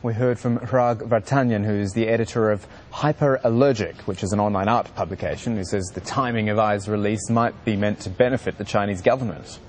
We heard from Hrag Vartanyan, who's the editor of Hyperallergic, which is an online art publication, who says the timing of Ai's release might be meant to benefit the Chinese government.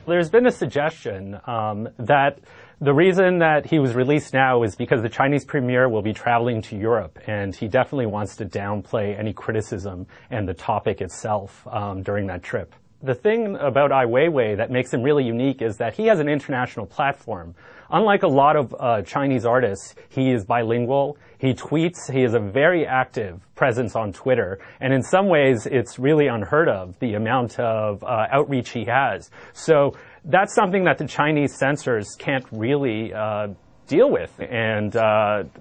There's been a suggestion that the reason that he was released now is because the Chinese premier will be traveling to Europe, and he definitely wants to downplay any criticism and the topic itself during that trip. The thing about Ai Weiwei that makes him really unique is that he has an international platform. Unlike a lot of Chinese artists, he is bilingual, he tweets, he has a very active presence on Twitter, and in some ways it's really unheard of, the amount of outreach he has. So that's something that the Chinese censors can't really deal with. And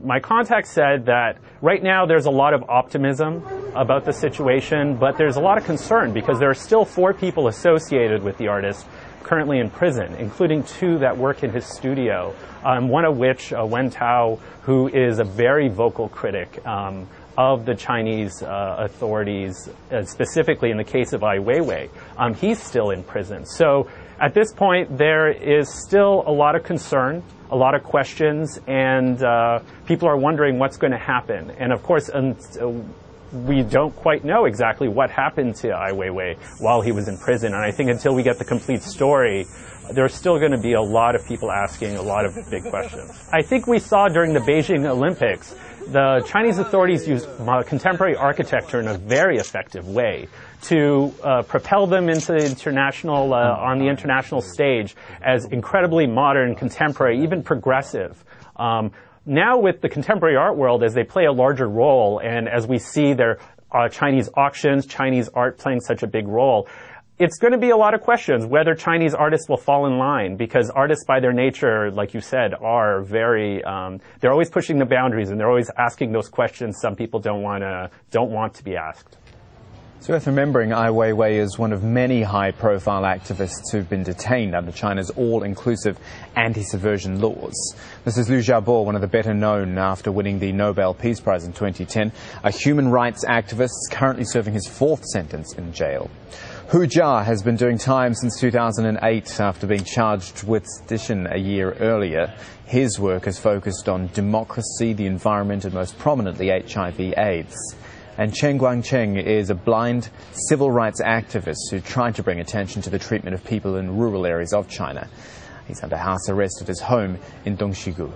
my contact said that right now there's a lot of optimism about the situation, but there's a lot of concern because there are still 4 people associated with the artist currently in prison, including 2 that work in his studio, one of which, Wen Jiabao, who is a very vocal critic of the Chinese authorities, specifically in the case of Ai Weiwei. He's still in prison. So at this point, there is still a lot of concern, a lot of questions, and people are wondering what's going to happen. And of course, we don't quite know exactly what happened to Ai Weiwei while he was in prison. And I think until we get the complete story, there's still going to be a lot of people asking a lot of big questions. I think we saw during the Beijing Olympics, the Chinese authorities used contemporary architecture in a very effective way to propel them into the international, on the international stage as incredibly modern, contemporary, even progressive. Now with the contemporary art world, as they play a larger role, and as we see their Chinese auctions, Chinese art playing such a big role, it's going to be a lot of questions whether Chinese artists will fall in line, because artists by their nature, like you said, are very, they're always pushing the boundaries and they're always asking those questions some people don't want to be asked. It's worth remembering Ai Weiwei is one of many high-profile activists who've been detained under China's all-inclusive anti-subversion laws. This is Wen Jiabao, one of the better known after winning the Nobel Peace Prize in 2010, a human rights activist currently serving his 4th sentence in jail. Hu Jia has been doing time since 2008 after being charged with sedition a year earlier. His work has focused on democracy, the environment, and most prominently HIV/AIDS. And Chen Guangcheng is a blind civil rights activist who tried to bring attention to the treatment of people in rural areas of China. He's under house arrest at his home in Dongxigu.